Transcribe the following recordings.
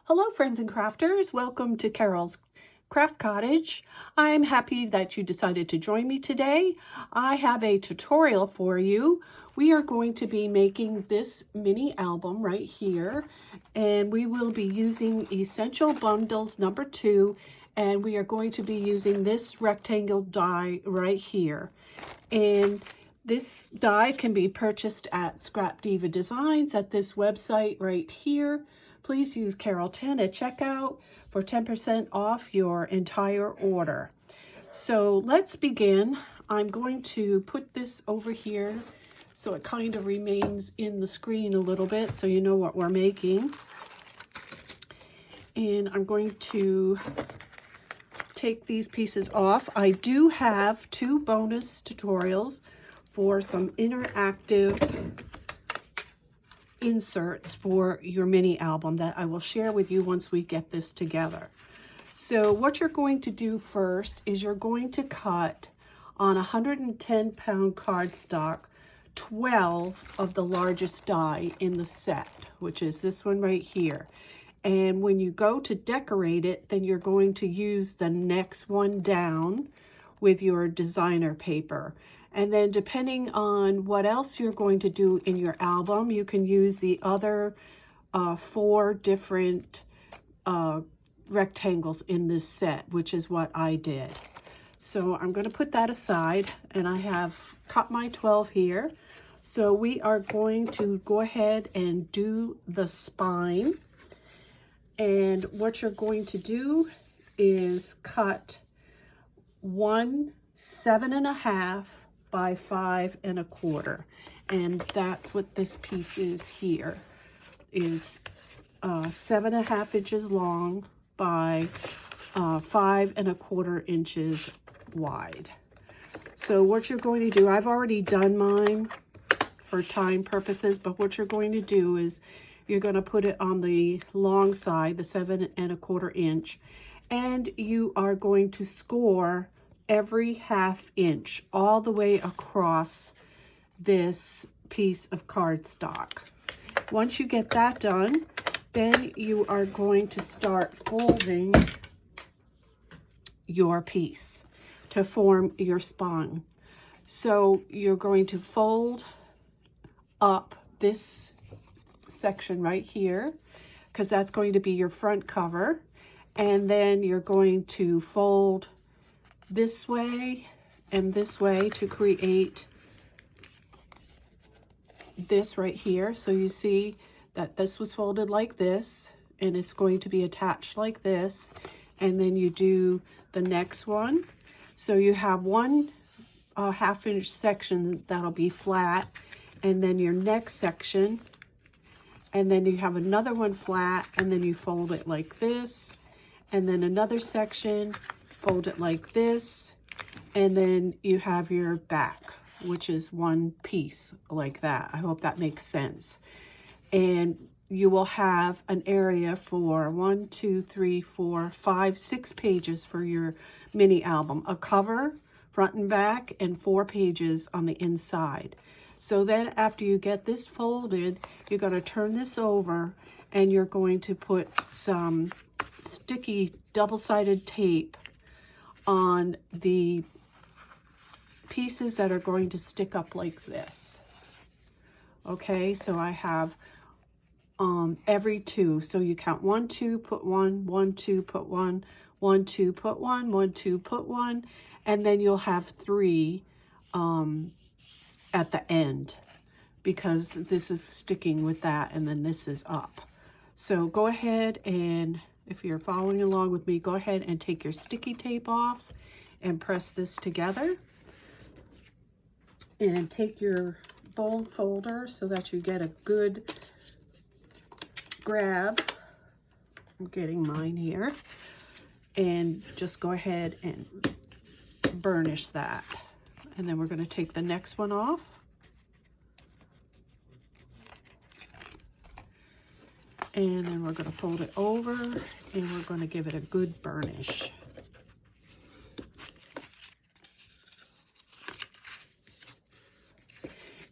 Hello friends and crafters, welcome to Carol's Craft Cottage. I'm happy that you decided to join me today. I have a tutorial for you. We are going to be making this mini album right here, and we will be using Essential Bundles number 2, and we are going to be using this rectangle die right here. And this die can be purchased at Scrapdiva Designs at this website right here. Please use Carol 10 at checkout for 10% off your entire order. So let's begin. I'm going to put this over here so it kind of remains in the screen a little bit so you know what we're making. And I'm going to take these pieces off. I do have 2 bonus tutorials for some interactive inserts for your mini album that I will share with you once we get this together. So what you're going to do first is you're going to cut on 110 pound cardstock 12 of the largest die in the set, which is this one right here. And when you go to decorate it, then you're going to use the next one down with your designer paper. And then depending on what else you're going to do in your album, you can use the other 4 different rectangles in this set, which is what I did. So I'm going to put that aside, and I have cut my 12 here. So we are going to go ahead and do the spine. And what you're going to do is cut 1 7.5 by 5 1/4, and that's what this piece is here, is 7.5 inches long by 5 1/4 inches wide. So what you're going to do, I've already done mine for time purposes, but what you're going to do is you're going to put it on the long side, the 7 1/4 inch, and you are going to score every 1/2 inch all the way across this piece of cardstock. Once you get that done, then you are going to start folding your piece to form your spine. So you're going to fold up this section right here, because that's going to be your front cover, and then you're going to fold this way and this way to create this right here. So you see that this was folded like this, and it's going to be attached like this, and then you do the next one. So you have one 1/2 inch section that'll be flat, and then your next section, and then you have another one flat, and then you fold it like this, and then another section, fold it like this, and then you have your back, which is one piece like that. I hope that makes sense. And you will have an area for 1, 2, 3, 4, 5, 6 pages for your mini album, a cover front and back, and 4 pages on the inside. So then after you get this folded, you're going to turn this over, and you're going to put some sticky double-sided tape on the pieces that are going to stick up like this. Okay, so I have every 2. So you count 1, 2, put 1, 1, 2, put 1, 1, 2, put 1, 1, 2, put 1, and then you'll have 3 at the end, because this is sticking with that, and then this is up. So go ahead, and if you're following along with me, go ahead and take your sticky tape off and press this together. And take your bone folder so that you get a good grab. I'm getting mine here. And just go ahead and burnish that. And then we're going to take the next one off. And then we're going to fold it over, and we're going to give it a good burnish.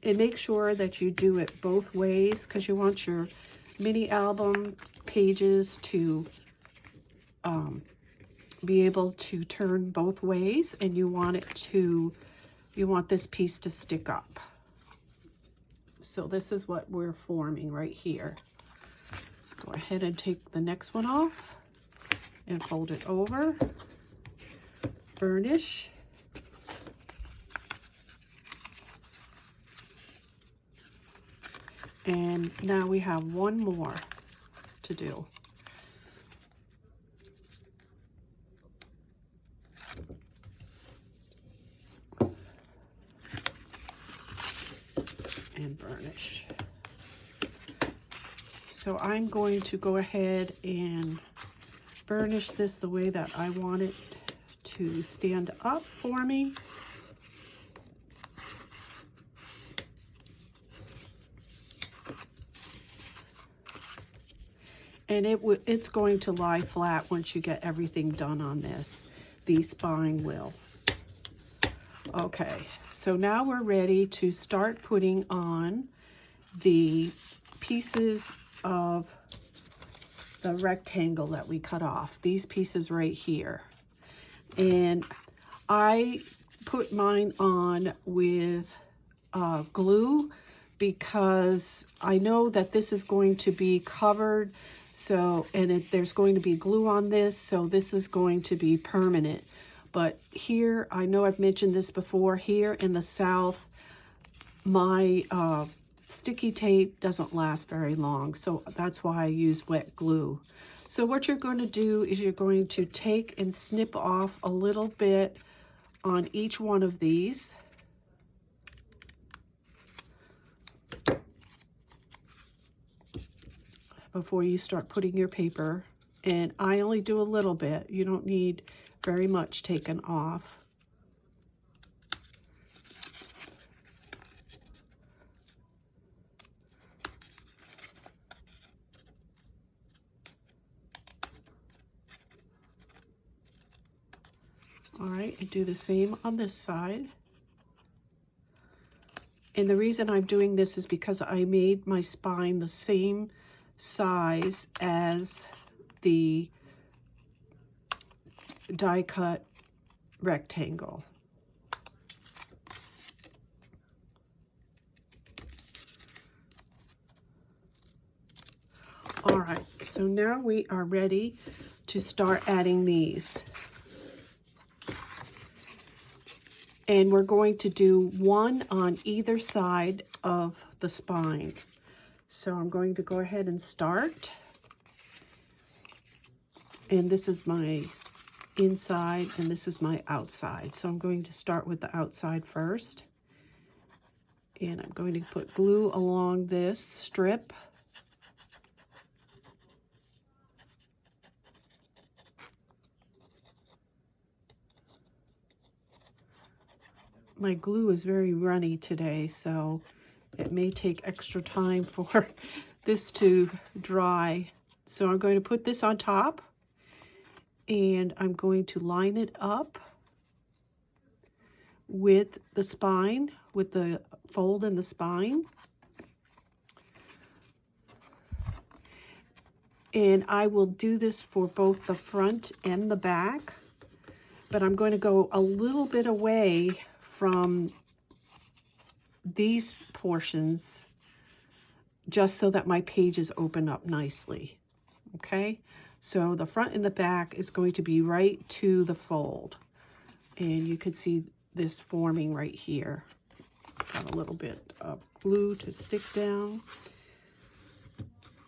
And make sure that you do it both ways, because you want your mini album pages to be able to turn both ways, and you want this piece to stick up. So this is what we're forming right here. Let's go ahead and take the next one off and fold it over, burnish, and now we have one more to do. And burnish. So I'm going to go ahead and burnish this the way that I want it to stand up for me. And it's going to lie flat once you get everything done on this. The spine will. Okay, so now we're ready to start putting on the pieces of the rectangle that we cut off. These pieces right here. And I put mine on with glue because I know that this is going to be covered. So, and there's going to be glue on this, so this is going to be permanent. But here, I know I've mentioned this before, here in the South, my sticky tape doesn't last very long, so that's why I use wet glue. So what you're going to do is you're going to take and snip off a little bit on each one of these. Before you start putting your paper, and I only do a little bit. You don't need very much taken off. All right, and do the same on this side. And the reason I'm doing this is because I made my spine the same size as the die cut rectangle. All right, so now we are ready to start adding these. And we're going to do one on either side of the spine. So I'm going to go ahead and start. And this is my inside and this is my outside. So I'm going to start with the outside first. And I'm going to put glue along this strip. My glue is very runny today, so it may take extra time for this to dry. So I'm going to put this on top, and I'm going to line it up with the spine, with the fold in the spine. And I will do this for both the front and the back, but I'm going to go a little bit away from these portions just so that my pages open up nicely. Okay, so the front and the back is going to be right to the fold, and you can see this forming right here. Got a little bit of glue to stick down.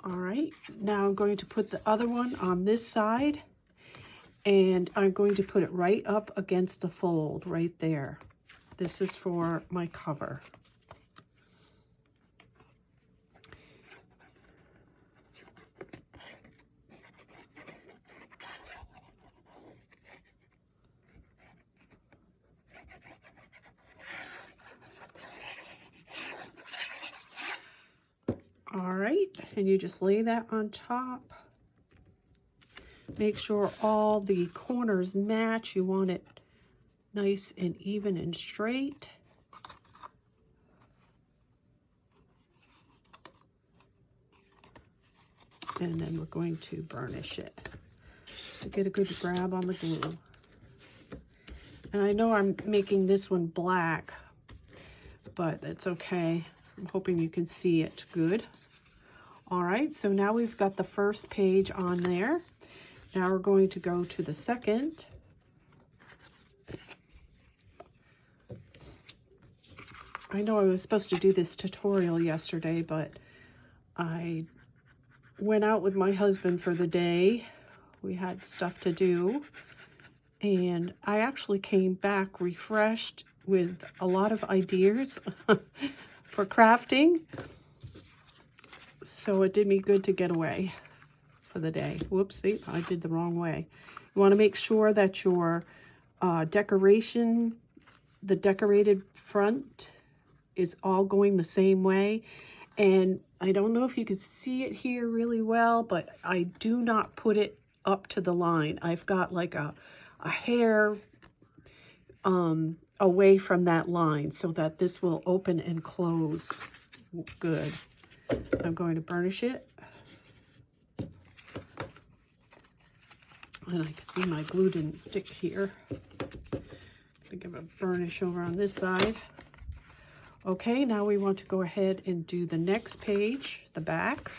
All right, now I'm going to put the other one on this side, and I'm going to put it right up against the fold right there. This is for my cover. All right, and you just lay that on top. Make sure all the corners match. You want it nice and even and straight. And then we're going to burnish it to get a good grab on the glue. And I know I'm making this one black, but that's okay. I'm hoping you can see it good. All right, so now we've got the first page on there. Now we're going to go to the second. I know I was supposed to do this tutorial yesterday, but I went out with my husband for the day. We had stuff to do, and I actually came back refreshed with a lot of ideas for crafting. So it did me good to get away for the day. Whoopsie, I did the wrong way. You want to make sure that your decoration, the decorated front, is all going the same way. And I don't know if you can see it here really well, but I do not put it up to the line. I've got like a hair away from that line so that this will open and close good. I'm going to burnish it. And I can see my glue didn't stick here. Gonna give a burnish over on this side. Okay, now we want to go ahead and do the next page, the back.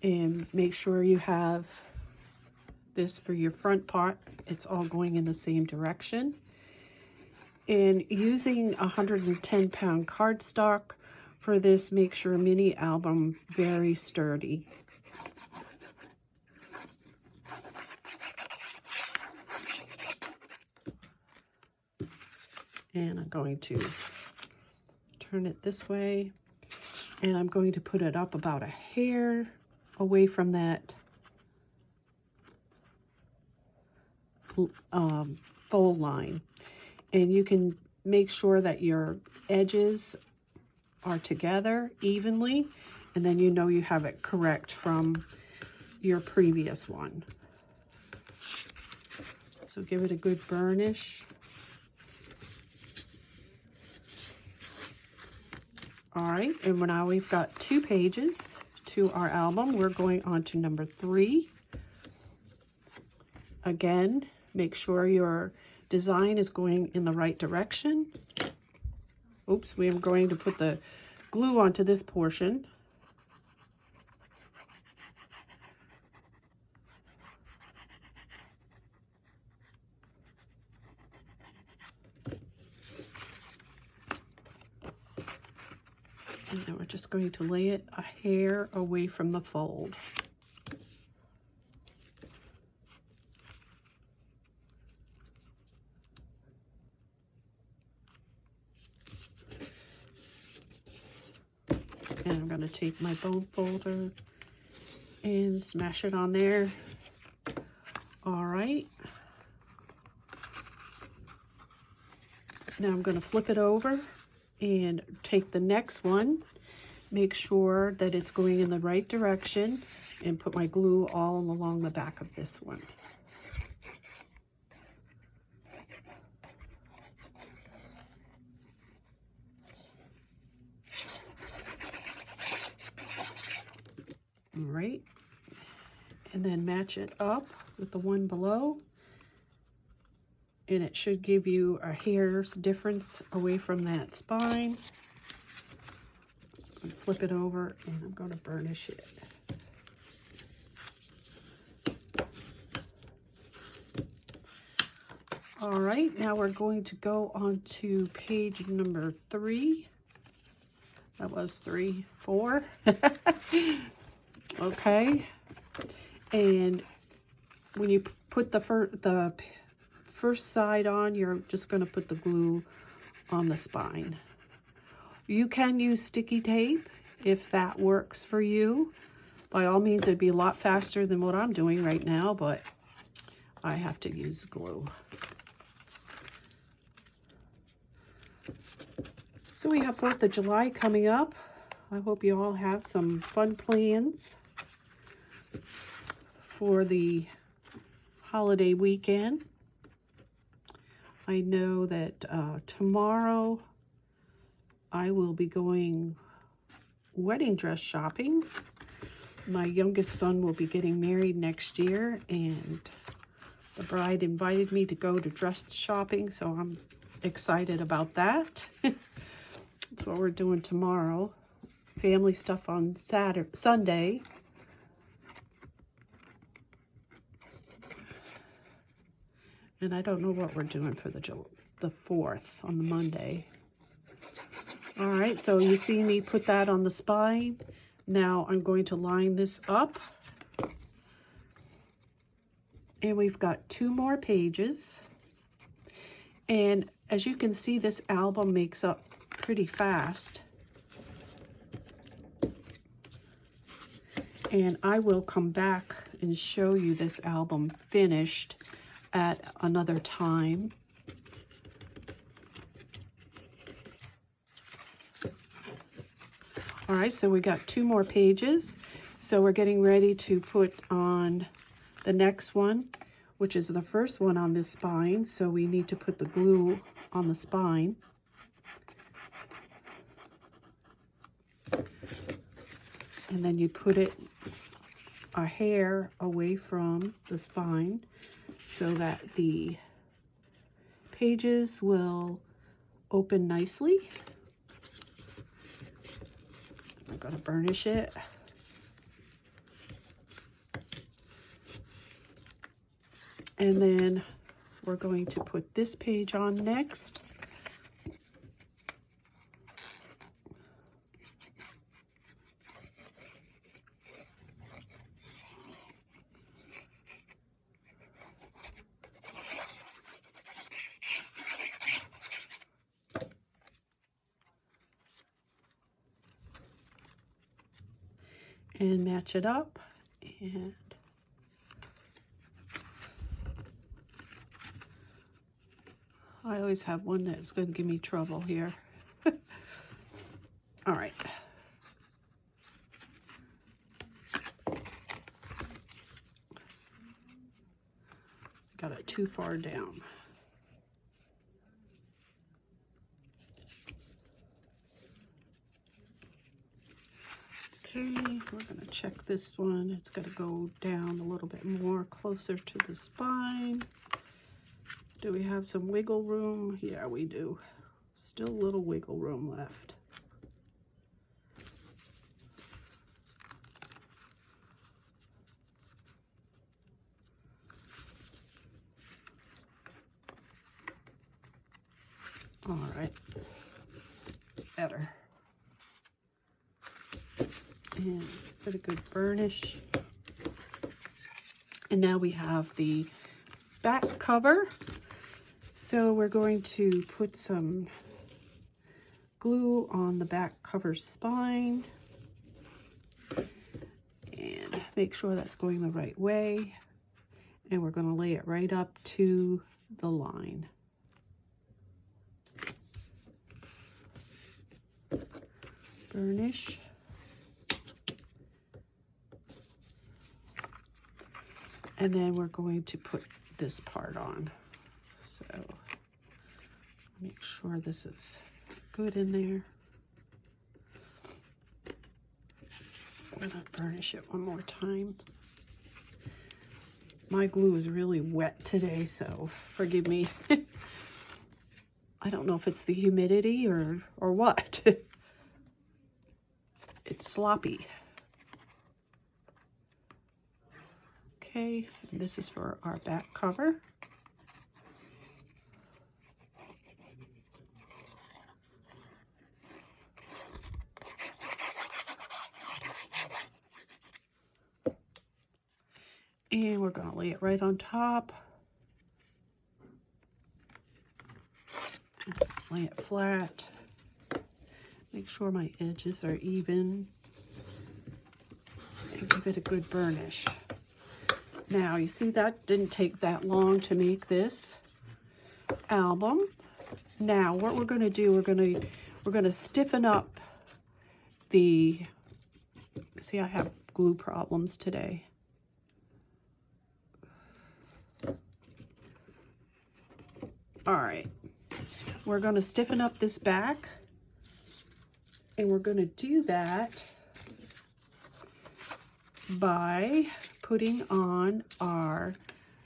And make sure you have this for your front part. It's all going in the same direction. And using 110-pound cardstock for this makes your mini album very sturdy. And I'm going to turn it this way, and I'm going to put it up about a hair away from that fold line. And you can make sure that your edges are together evenly, and then you know you have it correct from your previous one. So give it a good burnish. All right, and now we've got 2 pages to our album. We're going on to number 3. Again, make sure your design is going in the right direction. Oops, we are going to put the glue onto this portion. And then we're just going to lay it a hair away from the fold. And I'm going to take my bone folder and smash it on there. All right. Now I'm going to flip it over and take the next one, make sure that it's going in the right direction, and put my glue all along the back of this one. All right, and then match it up with the one below, and it should give you a hair's difference away from that spine. Flip it over, and I'm going to burnish it. All right, now we're going to go on to page number 3. That was 3, 4. Okay, and when you put the first side on, you're just going to put the glue on the spine. You can use sticky tape if that works for you. By all means, it'd be a lot faster than what I'm doing right now, but I have to use glue. So we have 4th of July coming up. I hope you all have some fun plans for the holiday weekend. I know that tomorrow I will be going wedding dress shopping My youngest son will be getting married next year, and the bride invited me to go to dress shopping, so I'm excited about that. That's what we're doing tomorrow. Family stuff on Sunday. And I don't know what we're doing for the 4th on the Monday. All right, so you see me put that on the spine. Now I'm going to line this up. And we've got 2 more pages. And as you can see, this album makes up pretty fast. And I will come back and show you this album finished at another time. All right, so we got 2 more pages. So we're getting ready to put on the next one, which is the first one on this spine. So we need to put the glue on the spine. And then you put it a hair away from the spine so that the pages will open nicely. I'm going to burnish it. And then we're going to put this page on next. And match it up, and I always have one that's going to give me trouble here. All right. Got it too far down. Okay, we're going to check this one. It's going to go down a little bit more, closer to the spine. Do we have some wiggle room? Yeah, we do. Still a little wiggle room left. All right, better. And put a good burnish. And now we have the back cover. So we're going to put some glue on the back cover spine and make sure that's going the right way. And we're going to lay it right up to the line. Burnish. And then we're going to put this part on. So make sure this is good in there. I'm going to burnish it one more time. My glue is really wet today, so forgive me. I don't know if it's the humidity or what. It's sloppy. Okay, and this is for our back cover. And we're going to lay it right on top. Lay it flat. Make sure my edges are even. And give it a good burnish. Now, you see that didn't take that long to make this album. Now, what we're going to do, we're going to stiffen up the, see, I have glue problems today. All right, we're going to stiffen up this back, and we're going to do that by putting on our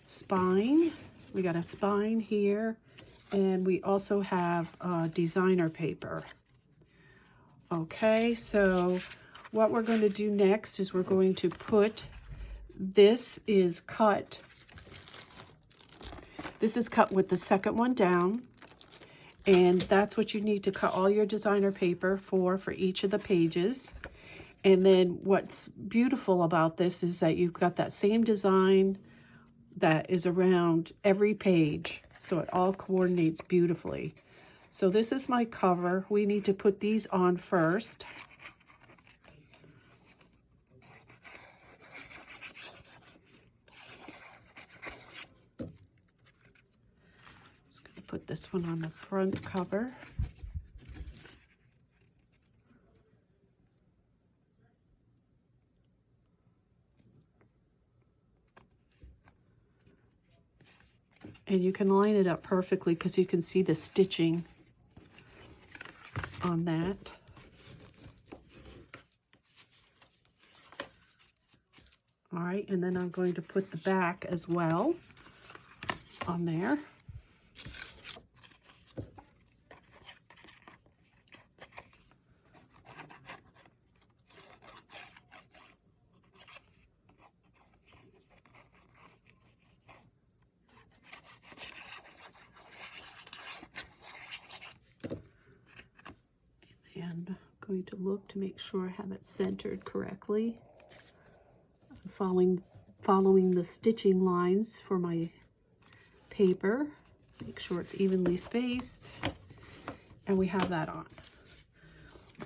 spine. We got a spine here, and we also have designer paper. Okay, so what we're going to do next is we're going to put, this is cut with the second one down, and that's what you need to cut all your designer paper for each of the pages. And then what's beautiful about this is that you've got that same design that is around every page, so it all coordinates beautifully. So this is my cover. We need to put these on first. Just going to put this one on the front cover. And you can line it up perfectly because you can see the stitching on that. All right, and then I'm going to put the back as well on there. And I'm going to look to make sure I have it centered correctly. Following the stitching lines for my paper. Make sure it's evenly spaced. And we have that on.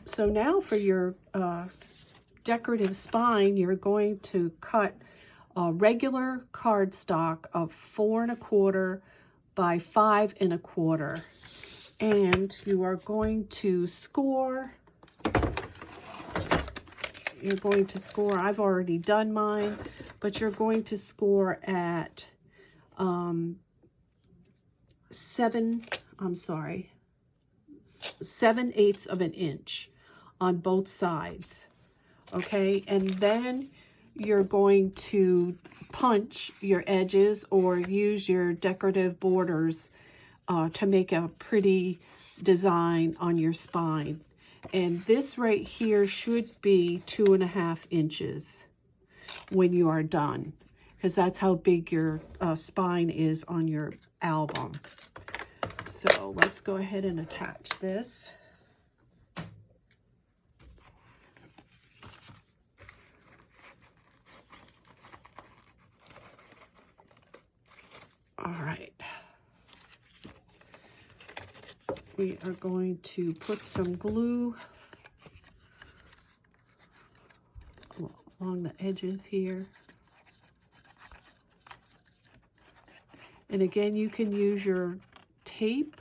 So now for your decorative spine, you're going to cut a regular cardstock of 4 1/4 by 5 1/4. And you are going to score. You're going to score, I've already done mine, but you're going to score at 7/8 of an inch on both sides. Okay, and then you're going to punch your edges or use your decorative borders to make a pretty design on your spine. And this right here should be 2.5 inches when you are done, because that's how big your spine is on your album. So let's go ahead and attach this. All right. We are going to put some glue along the edges here. And again, you can use your tape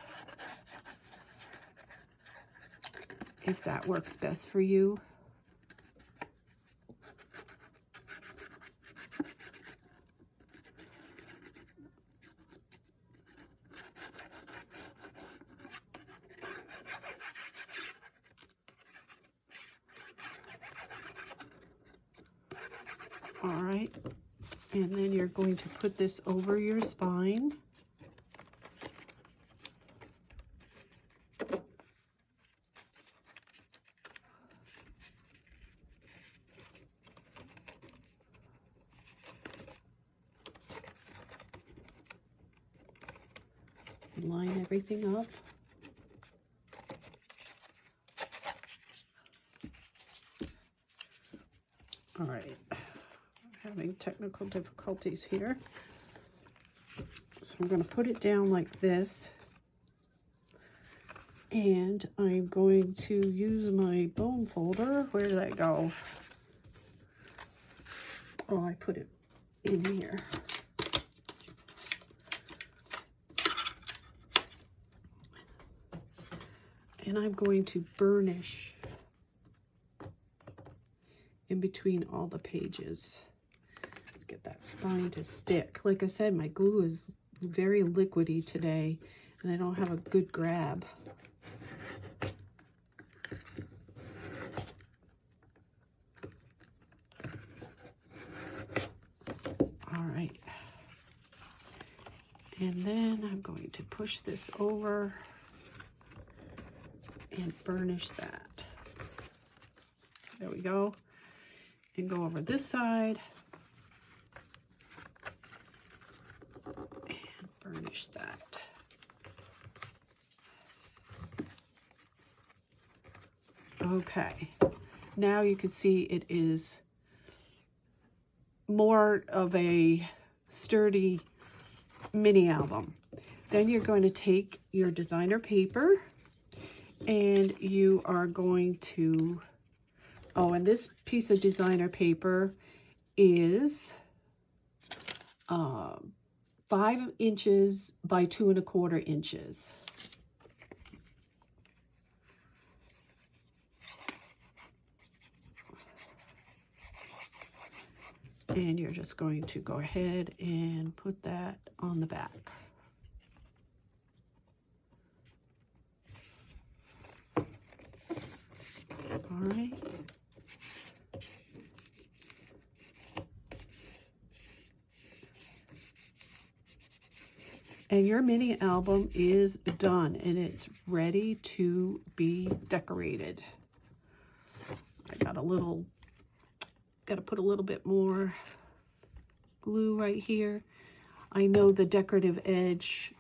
if that works best for you. All right, and then you're going to put this over your spine. Line everything up. All right, I'm having technical difficulties here. So I'm going to put it down like this. And I'm going to use my bone folder. Where did I go? Oh, I put it in here. And I'm going to burnish in between all the pages. Get that spine to stick. Like I said, my glue is very liquidy today, and I don't have a good grab. And then I'm going to push this over and burnish that. There we go. And go over this side and burnish that. Okay, now you can see it is more of a sturdy mini album. Then you're going to take your designer paper and you are going to, oh, and this piece of designer paper is 5 inches by 2 1/4 inches. And you're just going to go ahead and put that on the back. All right. And your mini album is done and it's ready to be decorated. I got to put a little bit more glue right here. I know the decorative edge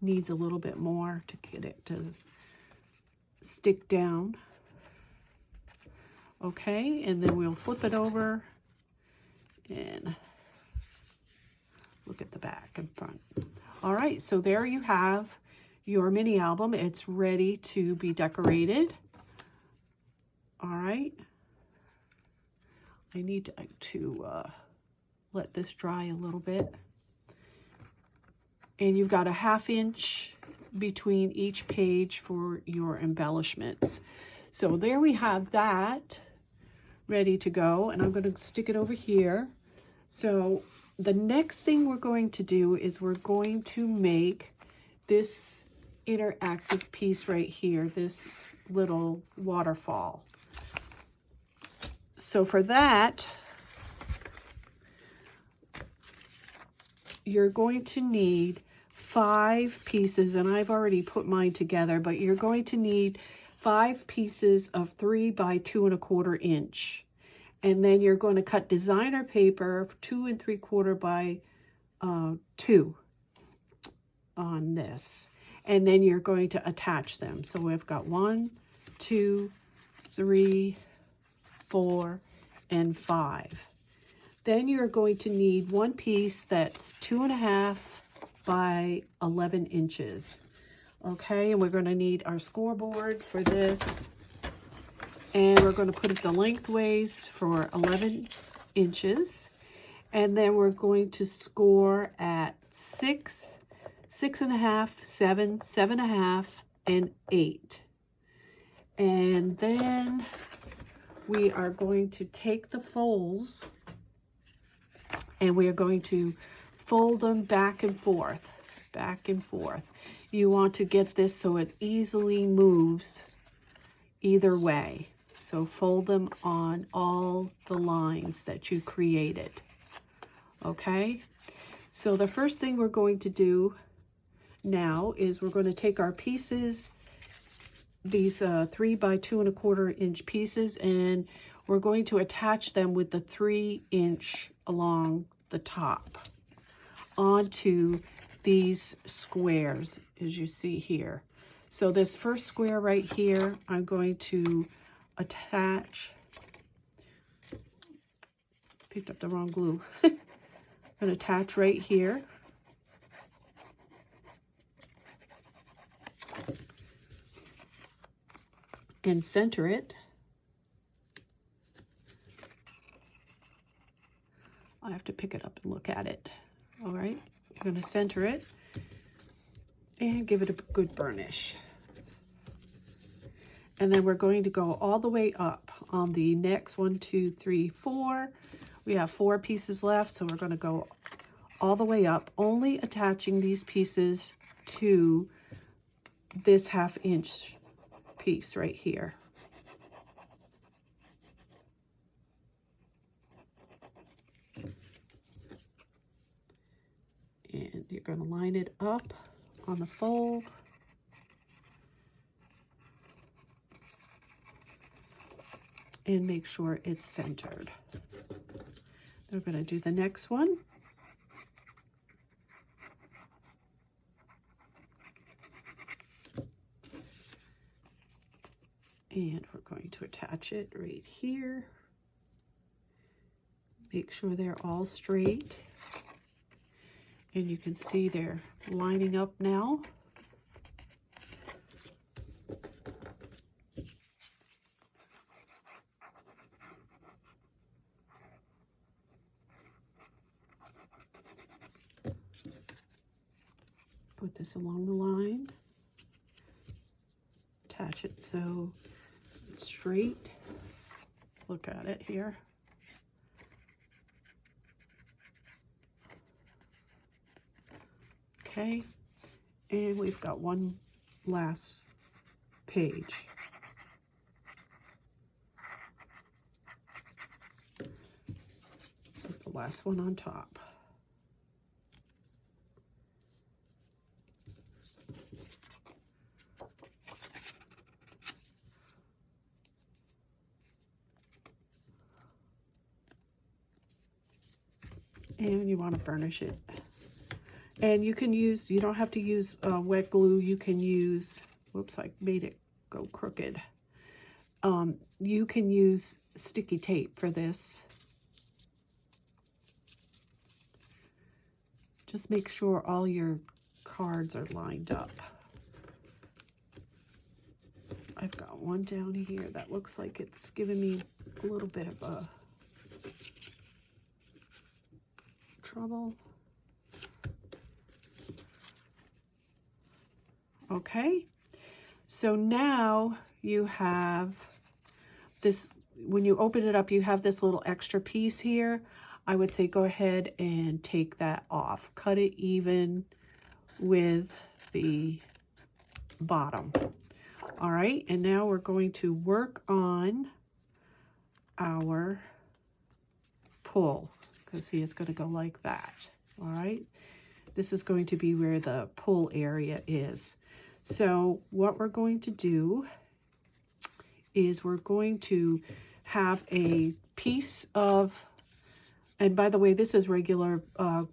needs a little bit more to get it to stick down. Okay, and then we'll flip it over and look at the back and front. All right, so there you have your mini album. It's ready to be decorated. All right. I need to let this dry a little bit. And you've got a 1/2 inch between each page for your embellishments. So there we have that ready to go. And I'm going to stick it over here. So the next thing we're going to do is we're going to make this interactive piece right here, this little waterfall. So for that, you're going to need 5 pieces, and I've already put mine together, but you're going to need 5 pieces of 3 by 2 1/4 inch. And then you're going to cut designer paper 2 3/4 by 2 on this. And then you're going to attach them. So we've got 1, 2, 3, 4, and 5. Then you're going to need 1 piece that's 2 1/2 by 11 inches. Okay, and we're going to need our scoreboard for this. And we're going to put it the lengthways for 11 inches. And then we're going to score at 6, 6 1/2, 7, 7 1/2, and 8. And then we are going to take the folds and we are going to fold them back and forth, back and forth. You want to get this so it easily moves either way. So fold them on all the lines that you created. Okay? So the first thing we're going to do now is we're going to take our pieces, these 3 by 2 1/4 inch pieces, and we're going to attach them with the 3 inch along the top onto these squares, as you see here. So this first square right here, I'm going to attach, picked up the wrong glue. I'm going to attach right here. And center it. I have to pick it up and look at it. All right, you're going to center it and give it a good burnish. And then we're going to go all the way up on the next 1, 2, 3, 4. We have 4 pieces left, so we're going to go all the way up, only attaching these pieces to this 1/2 inch piece right here. And you're going to line it up on the fold. And make sure it's centered. We're going to do the next one. And we're going to attach it right here. Make sure they're all straight. And you can see they're lining up now. Put this along the line. Attach it so it's straight. Look at it here. Okay, and we've got one last page. Put the last one on top. And you want to burnish it. And you can use, you don't have to use wet glue. You can use, whoops, I made it go crooked. You can use sticky tape for this. Just make sure all your cards are lined up. I've got one down here that looks like it's giving me a little bit of a trouble. Okay, so now you have this, when you open it up, you have this little extra piece here. I would say go ahead and take that off. Cut it even with the bottom. All right, and now we're going to work on our pull, because see, it's going to go like that. All right, this is going to be where the pull area is. So what we're going to do is we're going to have a piece of, and by the way, this is regular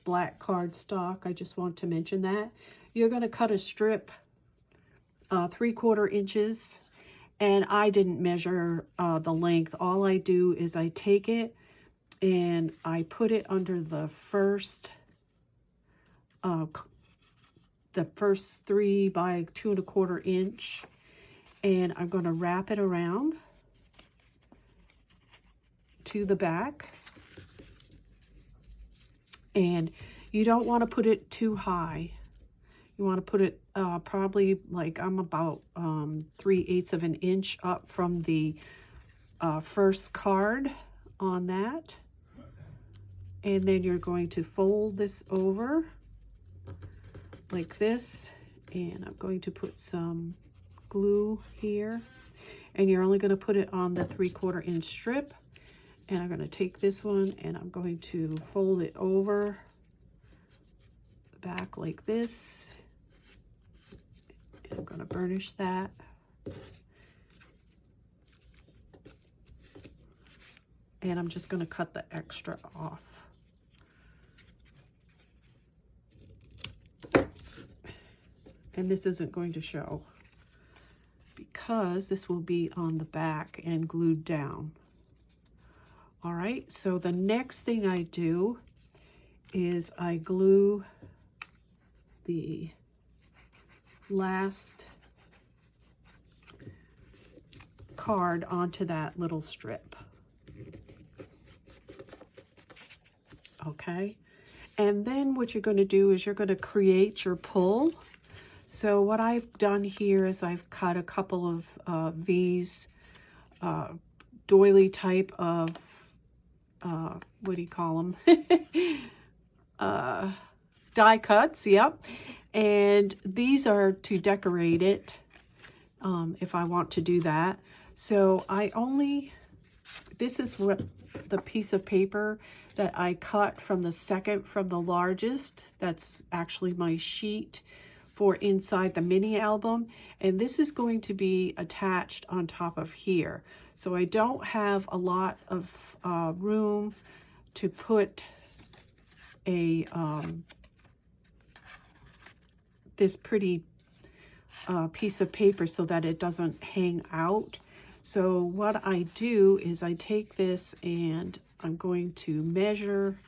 black cardstock. I just want to mention that. You're going to cut a strip 3/4 inches, and I didn't measure the length. All I do is I take it and I put it under the first 3 by 2 1/4 inch, and I'm going to wrap it around to the back. And you don't want to put it too high. You want to put it probably like I'm about 3/8 of an inch up from the first card on that. And then you're going to fold this over like this, and I'm going to put some glue here, and you're only going to put it on the 3/4 inch strip. And I'm going to take this one and I'm going to fold it over the back like this, and I'm going to burnish that. And I'm just going to cut the extra off. And this isn't going to show because this will be on the back and glued down. All right, so the next thing I do is I glue the last card onto that little strip. Okay, and then what you're going to do is you're going to create your pull. So what I've done here is I've cut a couple of these doily type of what do you call them? Die cuts, yep. And these are to decorate it if I want to do that. So this is what the piece of paper that I cut from the second from the largest. That's actually my sheet for inside the mini album, and this is going to be attached on top of here. So I don't have a lot of room to put a this pretty piece of paper so that it doesn't hang out. So what I do is I take this and I'm going to measure,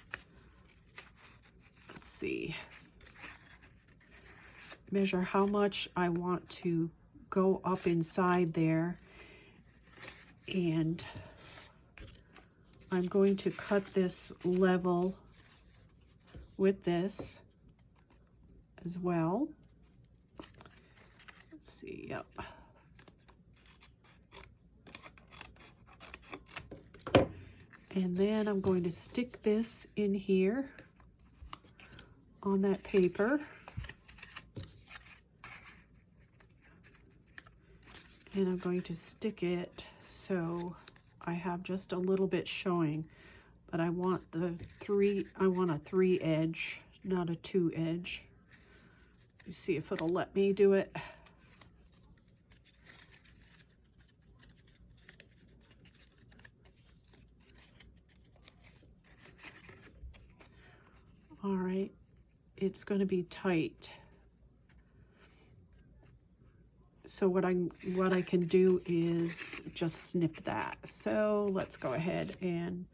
let's see, measure how much I want to go up inside there, and I'm going to cut this level with this as well. Let's see, yep. And then I'm going to stick this in here on that paper. And I'm going to stick it so I have just a little bit showing, but I want a 3 edge, not a 2 edge. Let's see if it'll let me do it. All right, it's going to be tight. So what I can do is just snip that. So let's go ahead and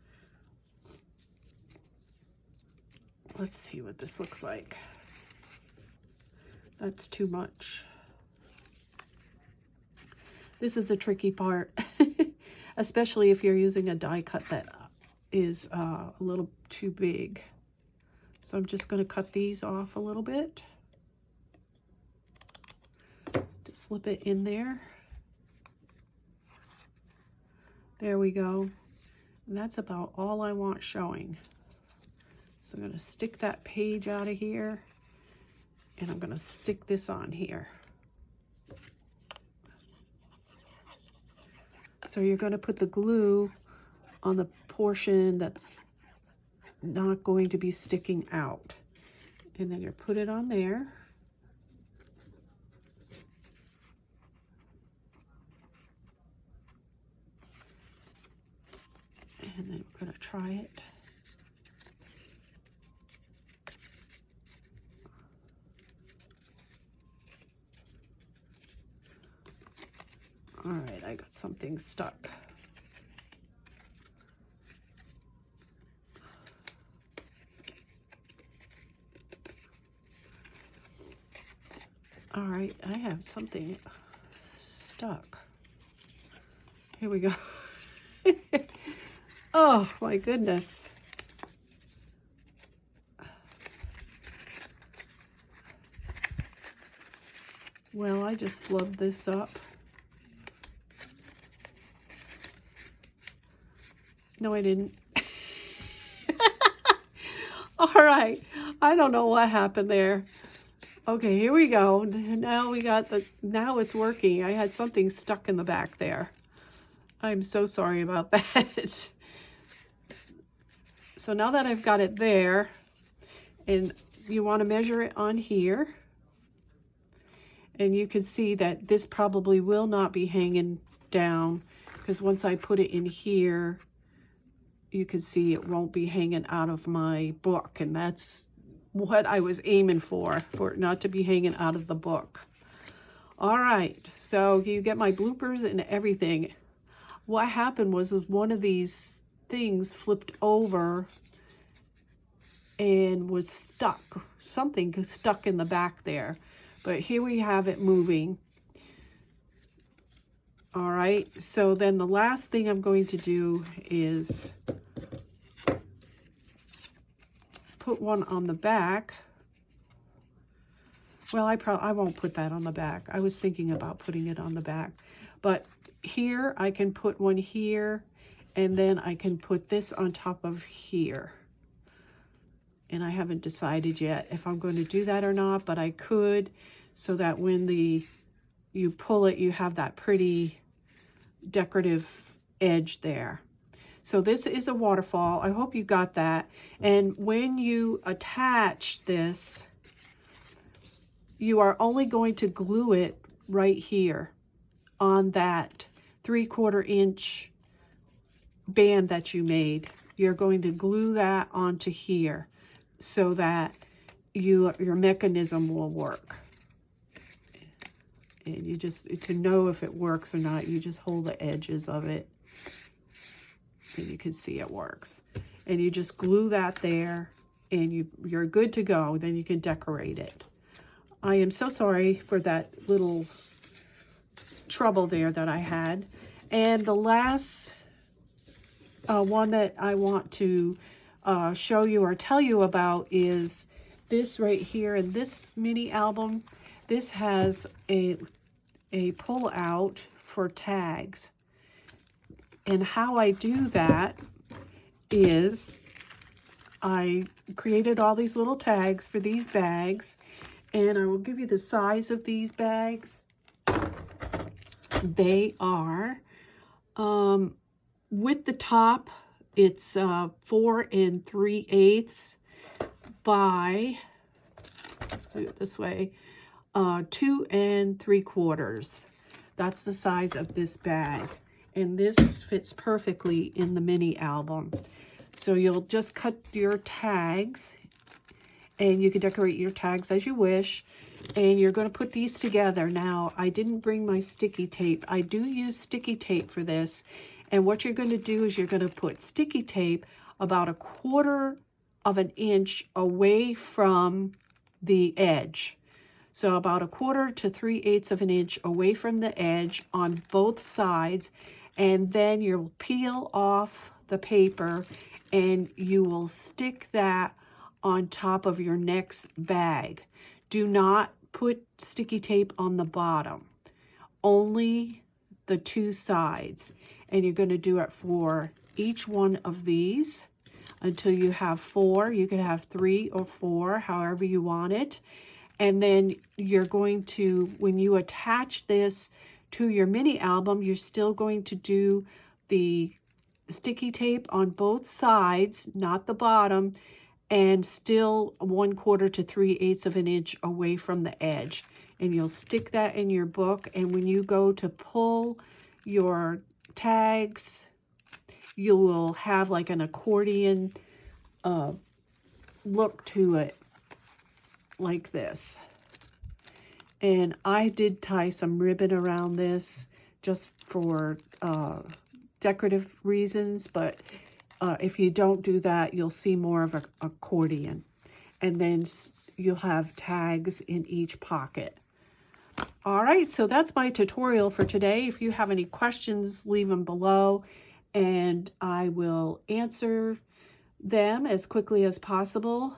let's see what this looks like. That's too much. This is a tricky part, especially if you're using a die cut that is a little too big. So I'm just going to cut these off a little bit. Just slip it in there. There we go. And that's about all I want showing. So I'm going to stick that page out of here, and I'm going to stick this on here. So you're going to put the glue on the portion that's not going to be sticking out. And then you put it on there. And then we're going to try it. All right, I got something stuck. All right, I have something stuck. Here we go. Oh my goodness. Well, I just flubbed this up. No, I didn't. All right, I don't know what happened there. Okay, here we go. Now we got now it's working. I had something stuck in the back there. I'm so sorry about that. So now that I've got it there, and you want to measure it on here, and you can see that this probably will not be hanging down, because once I put it in here, you can see it won't be hanging out of my book, and that's what I was aiming for it not to be hanging out of the book. All right, so you get my bloopers and everything. What happened was one of these things flipped over and was stuck. Something stuck in the back there. But here we have it moving. All right, so then the last thing I'm going to do is put one on the back. Well, I won't put that on the back. I was thinking about putting it on the back. But here, I can put one here, and then I can put this on top of here. And I haven't decided yet if I'm going to do that or not, but I could, so that when you pull it, you have that pretty decorative edge there. So this is a waterfall. I hope you got that. And when you attach this, you are only going to glue it right here on that 3/4 inch band that you made. You're going to glue that onto here so that your mechanism will work. And you just, to know if it works or not, you just hold the edges of it and you can see it works. And you just glue that there and you're good to go. Then you can decorate it. I am so sorry for that little trouble there that I had. And the last one that I want to show you or tell you about is this right here. In this mini album, this has a pull out for tags. And how I do that is I created all these little tags for these bags, and I will give you the size of these bags. They are, with the top, it's 4 3/8 by, let's do it this way, 2 3/4. That's the size of this bag. And this fits perfectly in the mini album. So you'll just cut your tags, and you can decorate your tags as you wish. And you're going to put these together. Now, I didn't bring my sticky tape. I do use sticky tape for this. And what you're going to do is you're going to put sticky tape about 1/4 of an inch away from the edge. So about 1/4 to 3/8 of an inch away from the edge on both sides. And then you'll peel off the paper and you will stick that on top of your next bag. Do not put sticky tape on the bottom, only the 2 sides. And you're going to do it for each one of these until you have 4. You can have 3 or 4, however you want it. And then you're going to, when you attach this to your mini album, you're still going to do the sticky tape on both sides, not the bottom, and still 1/4 to 3/8 of an inch away from the edge. And you'll stick that in your book. And when you go to pull your tags, you will have like an accordion look to it, like this. And I did tie some ribbon around this just for decorative reasons, but if you don't do that, you'll see more of an accordion. And then you'll have tags in each pocket. All right, so that's my tutorial for today. If you have any questions, leave them below, and I will answer them as quickly as possible.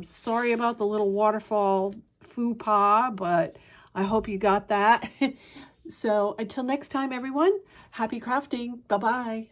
Sorry about the little waterfall faux pas, but I hope you got that. So until next time, everyone, happy crafting. Bye-bye.